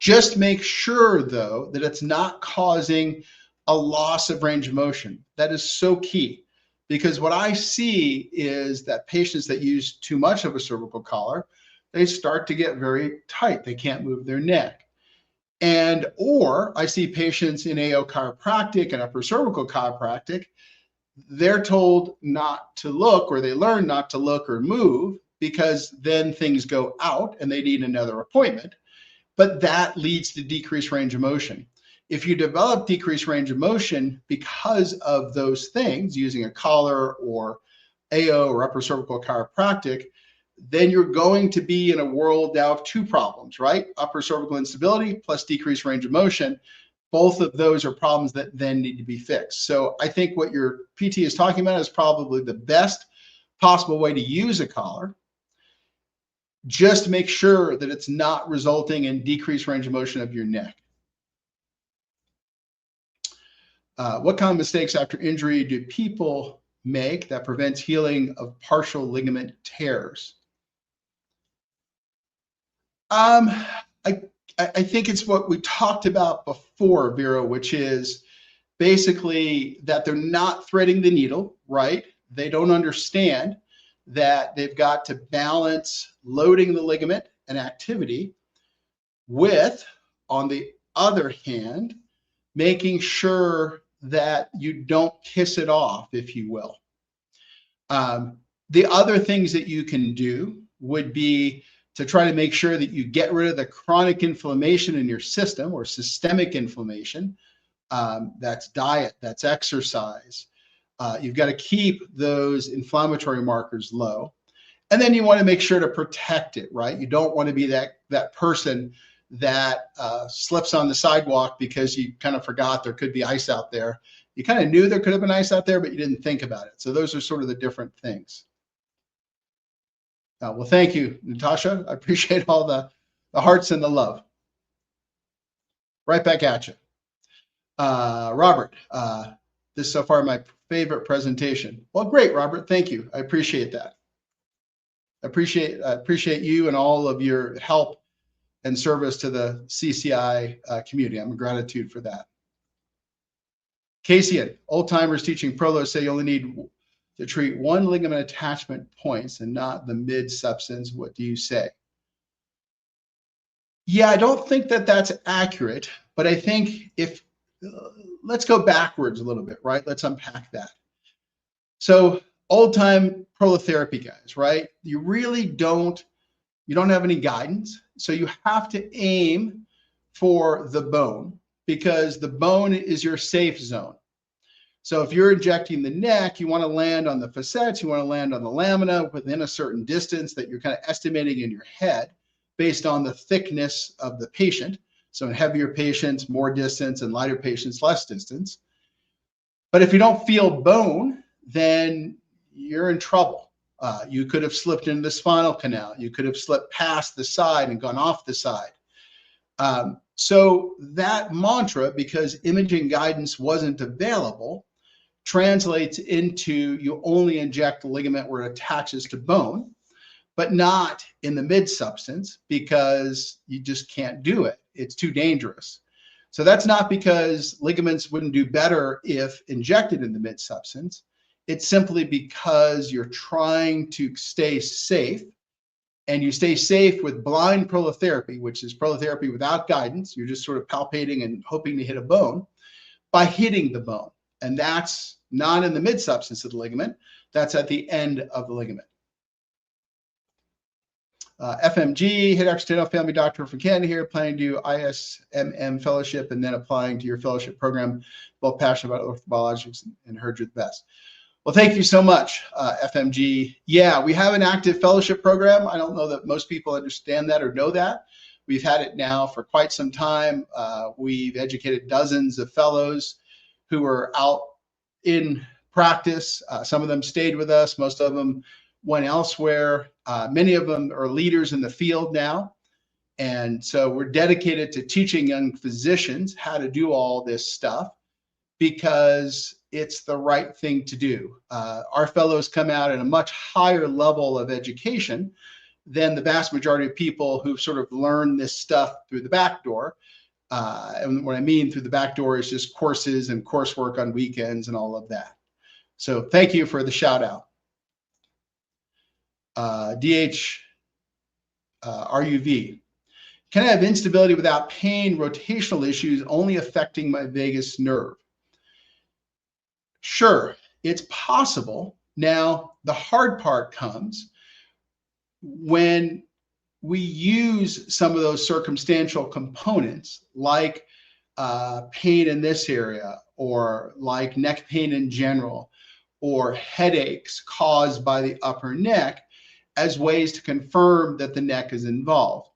Just make sure, though, that it's not causing a loss of range of motion. That is so key, because what I see is that patients that use too much of a cervical collar, they start to get very tight. They can't move their neck. Or I see patients in AO chiropractic and upper cervical chiropractic, they're told not to look, or they learn not to look or move, because then things go out and they need another appointment. But that leads to decreased range of motion. If you develop decreased range of motion because of those things, using a collar or AO or upper cervical chiropractic, then you're going to be in a world now of two problems, right? Upper cervical instability plus decreased range of motion. Both of those are problems that then need to be fixed. So I think what your PT is talking about is probably the best possible way to use a collar. Just make sure that it's not resulting in decreased range of motion of your neck. What common mistakes after injury do people make that prevents healing of partial ligament tears? I think it's what we talked about before, Vera, which is basically that they're not threading the needle, right? They don't understand that they've got to balance loading the ligament and activity with, on the other hand, making sure that you don't kiss it off, if you will. The other things that you can do would be to try to make sure that you get rid of the chronic inflammation in your system, or systemic inflammation. That's diet, that's exercise. You've got to keep those inflammatory markers low. And then you want to make sure to protect it, right? You don't want to be that person that slips on the sidewalk because you kind of forgot there could be ice out there. You kind of knew there could have been ice out there, but you didn't think about it. So those are sort of the different things. Well, thank you, Natasha. I appreciate all the hearts and the love. Right back at you. Robert, this is so far my favorite presentation. Well, great, Robert. Thank you. I appreciate that. I appreciate you and all of your help and service to the CCI community. I'm in gratitude for that. Casey, old timers teaching Prolo say you only need to treat one ligament attachment points and not the mid substance. What do you say? Yeah, I don't think that that's accurate, but I think if, let's go backwards a little bit, right? Let's unpack that. So old time prolotherapy guys, right? You really don't have any guidance. So you have to aim for the bone, because the bone is your safe zone. So if you're injecting the neck, you want to land on the facets, you want to land on the lamina within a certain distance that you're kind of estimating in your head based on the thickness of the patient. So in heavier patients, more distance, and lighter patients, less distance. But if you don't feel bone, then you're in trouble. You could have slipped into the spinal canal. You could have slipped past the side and gone off the side. So that mantra, because imaging guidance wasn't available, translates into you only inject the ligament where it attaches to bone, but not in the mid-substance because you just can't do it. It's too dangerous. So that's not because ligaments wouldn't do better if injected in the mid-substance. It's simply because you're trying to stay safe, and you stay safe with blind prolotherapy, which is prolotherapy without guidance. You're just sort of palpating and hoping to hit a bone by hitting the bone. And that's not in the mid-substance of the ligament. That's at the end of the ligament. FMG, Hit Centeno family doctor from Canada here, planning to do ISMM fellowship and then applying to your fellowship program. Both passionate about orthobiologics and heard you're the best. Well, thank you so much, FMG. Yeah, we have an active fellowship program. I don't know that most people understand that or know that. We've had it now for quite some time. We've educated dozens of fellows who are out in practice. Some of them stayed with us. Most of them went elsewhere. Many of them are leaders in the field now. And so we're dedicated to teaching young physicians how to do all this stuff because it's the right thing to do. Our fellows come out at a much higher level of education than the vast majority of people who've sort of learned this stuff through the back door. And what I mean through the back door is just courses and coursework on weekends and all of that. So thank you for the shout out. RUV. Can I have instability without pain, rotational issues only affecting my vagus nerve? Sure, it's possible. Now, the hard part comes when we use some of those circumstantial components like pain in this area, or like neck pain in general, or headaches caused by the upper neck as ways to confirm that the neck is involved.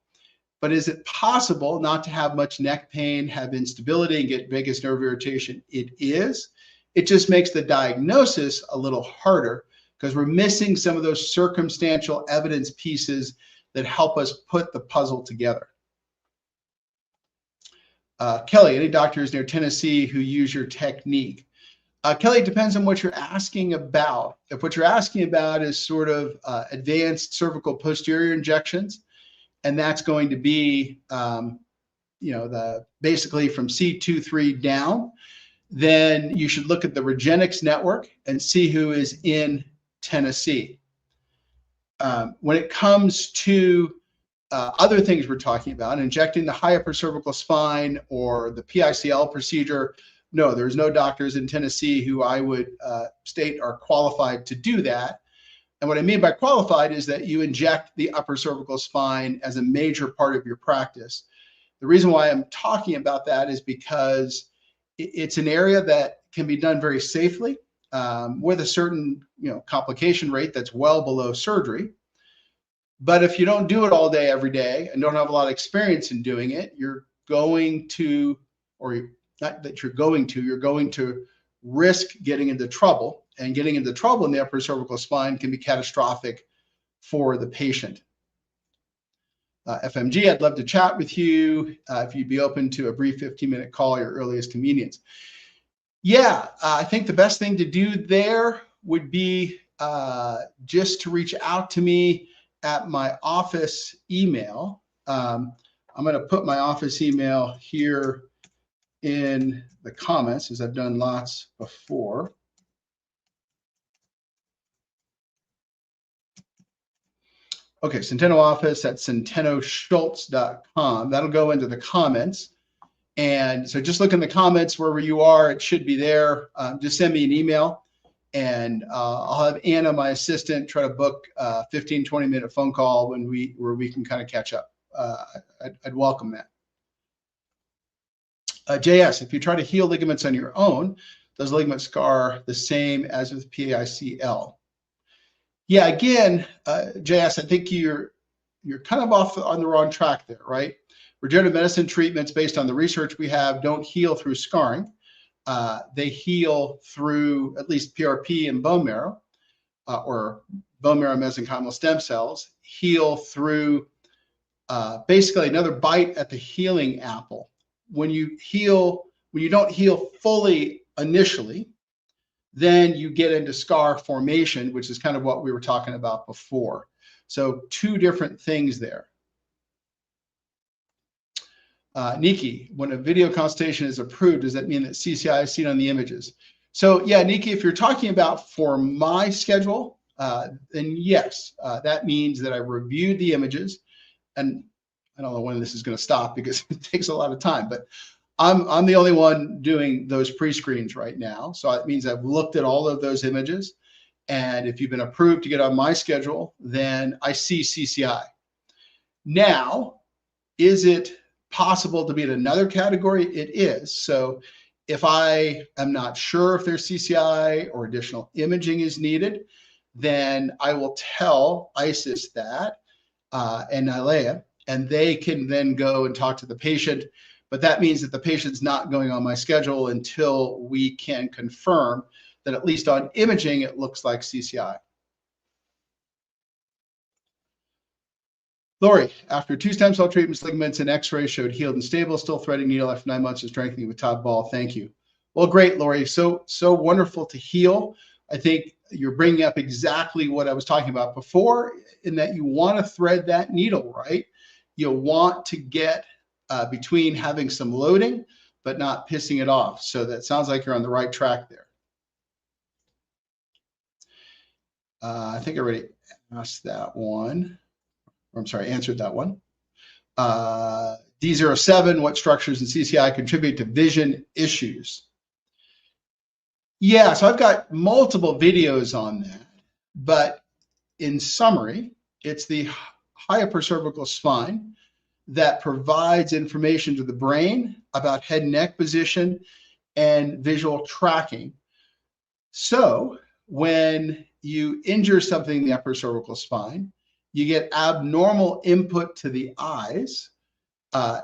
But is it possible not to have much neck pain, have instability, and get vagus nerve irritation? It is. It just makes the diagnosis a little harder because we're missing some of those circumstantial evidence pieces that help us put the puzzle together. Kelly, any doctors near Tennessee who use your technique? Kelly, it depends on what you're asking about. If what you're asking about is sort of advanced cervical posterior injections, and that's going to be, basically from C23 down, then you should look at the Regenix network and see who is in Tennessee. When it comes to other things we're talking about, injecting the high upper cervical spine or the PICL procedure, no, there's no doctors in Tennessee who I would state are qualified to do that. And what I mean by qualified is that you inject the upper cervical spine as a major part of your practice. The reason why I'm talking about that is because it's an area that can be done very safely with a certain complication rate that's well below surgery. But if you don't do it all day, every day, and don't have a lot of experience in doing it, you're going to, or not that you're going to risk getting into trouble. And getting into trouble in the upper cervical spine can be catastrophic for the patient. FMG, I'd love to chat with you if you'd be open to a brief 15-minute call, your earliest convenience. Yeah, I think the best thing to do there would be just to reach out to me at my office email. I'm going to put my office email here in the comments, as I've done lots before. Okay, Centeno office at Centeno-Schultz.com. That'll go into the comments. And so just look in the comments wherever you are, it should be there. Just send me an email and I'll have Anna, my assistant, try to book a 15, 20-minute phone call where we can kind of catch up. I'd welcome that. JS, if you try to heal ligaments on your own, Does ligament scar the same as with PAICL? Yeah, again, JS, I think you're kind of off on the wrong track there, right? Regenerative medicine treatments based on the research we have don't heal through scarring. They heal through at least PRP and bone marrow, or bone marrow mesenchymal stem cells, heal through basically another bite at the healing apple. When you don't heal fully initially, then you get into scar formation, which is kind of what we were talking about before. So two different things there. Nikki, when a video consultation is approved, does that mean that CCI is seen on the images? So yeah, Nikki, if you're talking about for my schedule, then yes, that means that I reviewed the images, and I don't know when this is going to stop because it takes a lot of time, but I'm the only one doing those pre-screens right now. So it means I've looked at all of those images, and if you've been approved to get on my schedule, then I see CCI. Now, is it possible to be in another category? It is. So if I am not sure if there's CCI or additional imaging is needed, then I will tell ISIS that and NILEA, and they can then go and talk to the patient. But that means that the patient's not going on my schedule until we can confirm that at least on imaging, it looks like CCI. Lori, after 2 stem cell treatments, ligaments and x-ray showed healed and stable, still threading needle after 9 months of strengthening with top ball. Thank you. Well, great, Lori. So wonderful to heal. I think you're bringing up exactly what I was talking about before, in that you want to thread that needle, right? You want to get between having some loading, but not pissing it off. So that sounds like you're on the right track there. I think I already asked that one. I'm sorry, answered that one. D07, what structures in CCI contribute to vision issues? Yeah, so I've got multiple videos on that, but in summary, it's the hypercervical spine that provides information to the brain about head and neck position and visual tracking. So when you injure something in the upper cervical spine, you get abnormal input to the eyes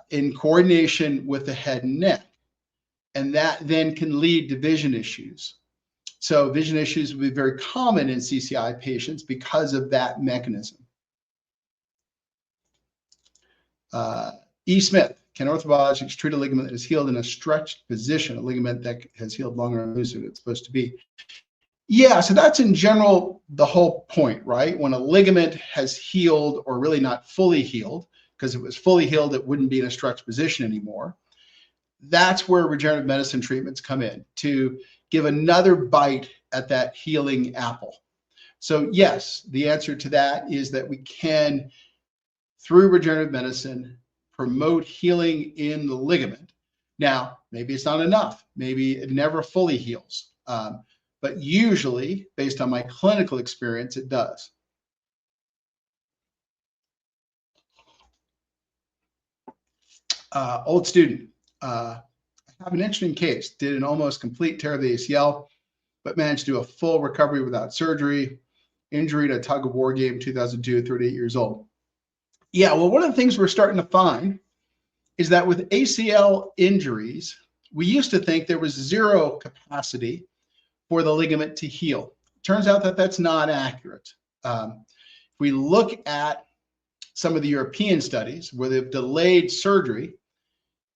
in coordination with the head and neck. And that then can lead to vision issues. So vision issues will be very common in CCI patients because of that mechanism. E. Smith, can Orthobiologics treat a ligament that is healed in a stretched position, a ligament that has healed longer and looser than it's supposed to be? Yeah, so that's in general the whole point, right? When a ligament has healed, or really not fully healed, because if it was fully healed, it wouldn't be in a stretched position anymore. That's where regenerative medicine treatments come in, to give another bite at that healing apple. So yes, the answer to that is that we can, through regenerative medicine, promote healing in the ligament. Now, maybe it's not enough. Maybe it never fully heals. But usually, based on my clinical experience, it does. Old student. I have an interesting case. Did an almost complete tear of the ACL, but managed to do a full recovery without surgery. Injury to a tug of war game, 2002, 38 years old. Yeah, well, one of the things we're starting to find is that with ACL injuries, we used to think there was zero capacity for the ligament to heal. Turns out that that's not accurate. If we look at some of the European studies where they've delayed surgery,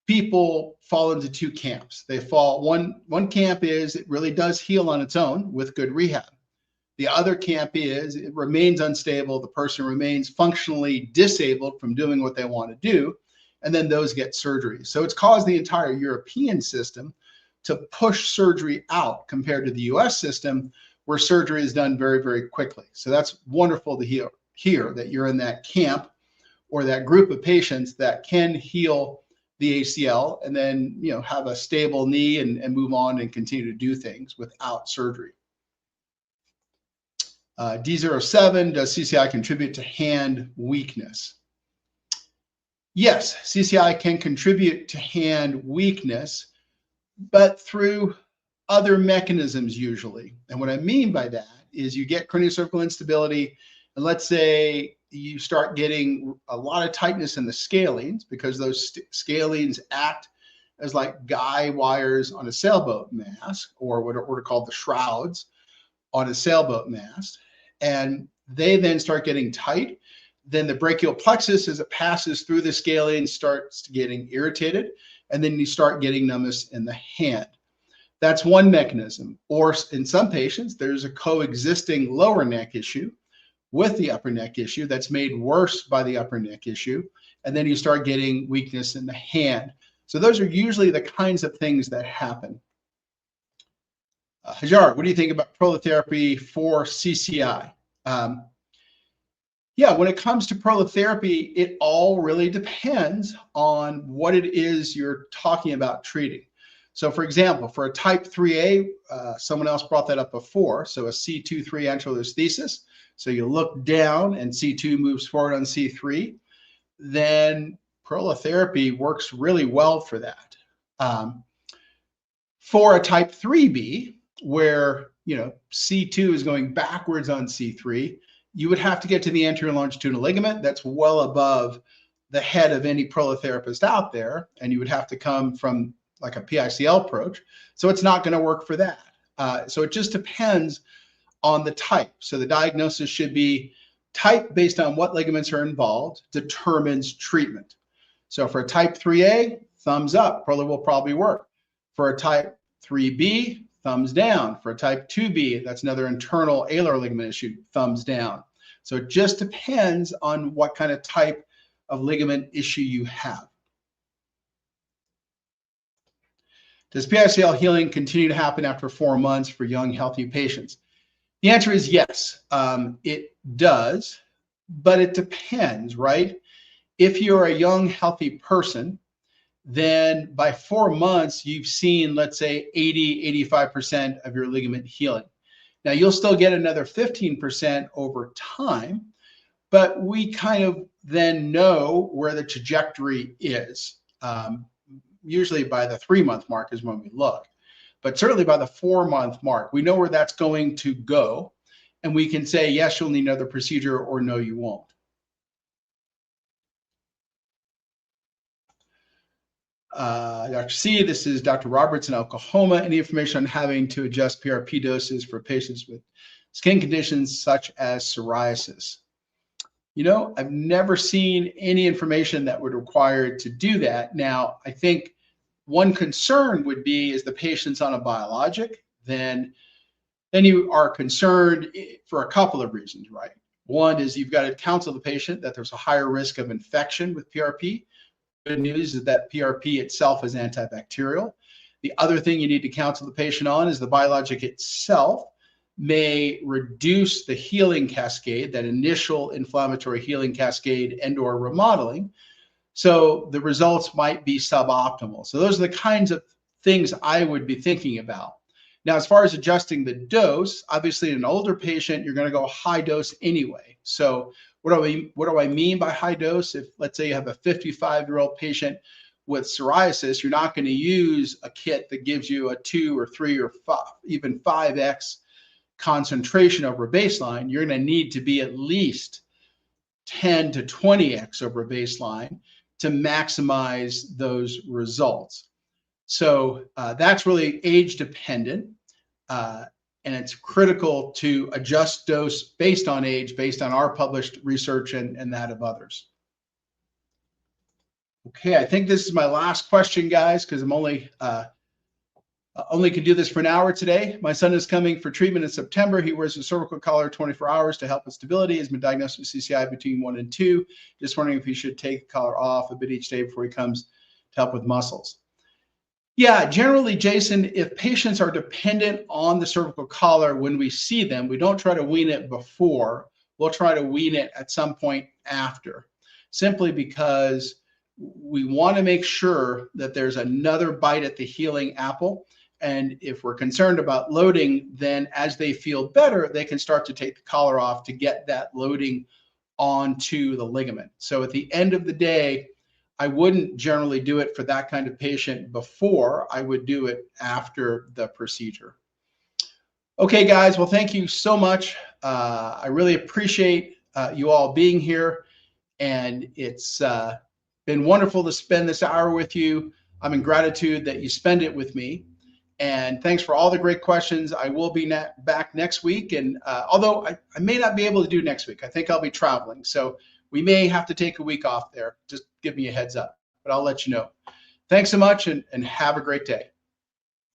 people fall into two camps. They fall, one camp is it really does heal on its own with good rehab. The other camp is it remains unstable. The person remains functionally disabled from doing what they want to do, and then those get surgery. So it's caused the entire European system to push surgery out compared to the US system, where surgery is done very, very quickly. So that's wonderful to hear that you're in that camp or that group of patients that can heal the ACL and then, you know, have a stable knee and move on and continue to do things without surgery. D07, does CCI contribute to hand weakness? Yes, CCI can contribute to hand weakness, but through other mechanisms usually. And what I mean by that is you get craniocervical instability, and let's say you start getting a lot of tightness in the scalenes because those scalenes act as like guy wires on a sailboat mast, or what are called the shrouds on a sailboat mast. And they then start getting tight. Then the brachial plexus, as it passes through the scalene, starts getting irritated. And then you start getting numbness in the hand. That's one mechanism. Or in some patients, there's a coexisting lower neck issue with the upper neck issue that's made worse by the upper neck issue. And then you start getting weakness in the hand. So those are usually the kinds of things that happen. Hajar, what do you think about prolotherapy for CCI? Yeah, when it comes to prolotherapy, it all really depends on what it is you're talking about treating. So for example, for a type 3A, someone else brought that up before, so a C2-3 anterolisthesis, so you look down and C2 moves forward on C3, then prolotherapy works really well for that. For a type 3B, where C2 is going backwards on C3, you would have to get to the anterior longitudinal ligament. That's well above the head of any prolotherapist out there, and you would have to come from like a PICL approach. So it's not going to work for that. So it just depends on the type. So the diagnosis should be type based on what ligaments are involved determines treatment. So for a type 3A, thumbs up, prolo will probably work. For a type 3B, thumbs down. For a type 2B, that's another internal alar ligament issue, thumbs down. So it just depends on what kind of type of ligament issue you have. Does PICL healing continue to happen after 4 months for young, healthy patients? The answer is yes, it does, but it depends, right? If you're a young, healthy person, then by 4 months, you've seen, let's say, 80–85% of your ligament healing. Now, you'll still get another 15% over time, but we kind of then know where the trajectory is. Usually by the 3-month mark is when we look, but certainly by the 4-month mark, we know where that's going to go. And we can say, yes, you'll need another procedure, or no, you won't. Dr. C, this is Dr. Roberts in Oklahoma. Any information on having to adjust PRP doses for patients with skin conditions such as psoriasis? I've never seen any information that would require to do that. Now, I think one concern would be, is the patient's on a biologic, then you are concerned for a couple of reasons, right? One is you've got to counsel the patient that there's a higher risk of infection with PRP. Good news is that PRP itself is antibacterial. The other thing you need to counsel the patient on is the biologic itself may reduce the healing cascade, that initial inflammatory healing cascade and/or remodeling. So the results might be suboptimal. So those are the kinds of things I would be thinking about. Now, as far as adjusting the dose, obviously in an older patient, you're going to go high dose anyway. So what do I mean by high dose? If, let's say, you have a 55-year-old patient with psoriasis, you're not going to use a kit that gives you a 2 or 3 or 5, even 5x concentration over baseline. You're going to need to be at least 10 to 20x over baseline to maximize those results. So that's really age dependent, and it's critical to adjust dose based on age, based on our published research and that of others. Okay, I think this is my last question, guys, because I'm only can do this for an hour today. My son is coming for treatment in September. He wears a cervical collar 24 hours to help with stability. He's been diagnosed with CCI between 1 and 2. Just wondering if he should take the collar off a bit each day before he comes to help with muscles. Yeah, generally, Jason, if patients are dependent on the cervical collar when we see them, we don't try to wean it before. We'll try to wean it at some point after, simply because we want to make sure that there's another bite at the healing apple. And if we're concerned about loading, then as they feel better, they can start to take the collar off to get that loading onto the ligament. So at the end of the day, I wouldn't generally do it for that kind of patient before. I would do it after the procedure. Okay, guys, well, thank you so much. I really appreciate you all being here, and it's been wonderful to spend this hour with you. I'm in gratitude that you spend it with me, and thanks for all the great questions. I will be back next week, and although I may not be able to do next week, I think I'll be traveling, so we may have to take a week off there. Just give me a heads up, but I'll let you know. Thanks so much, and have a great day.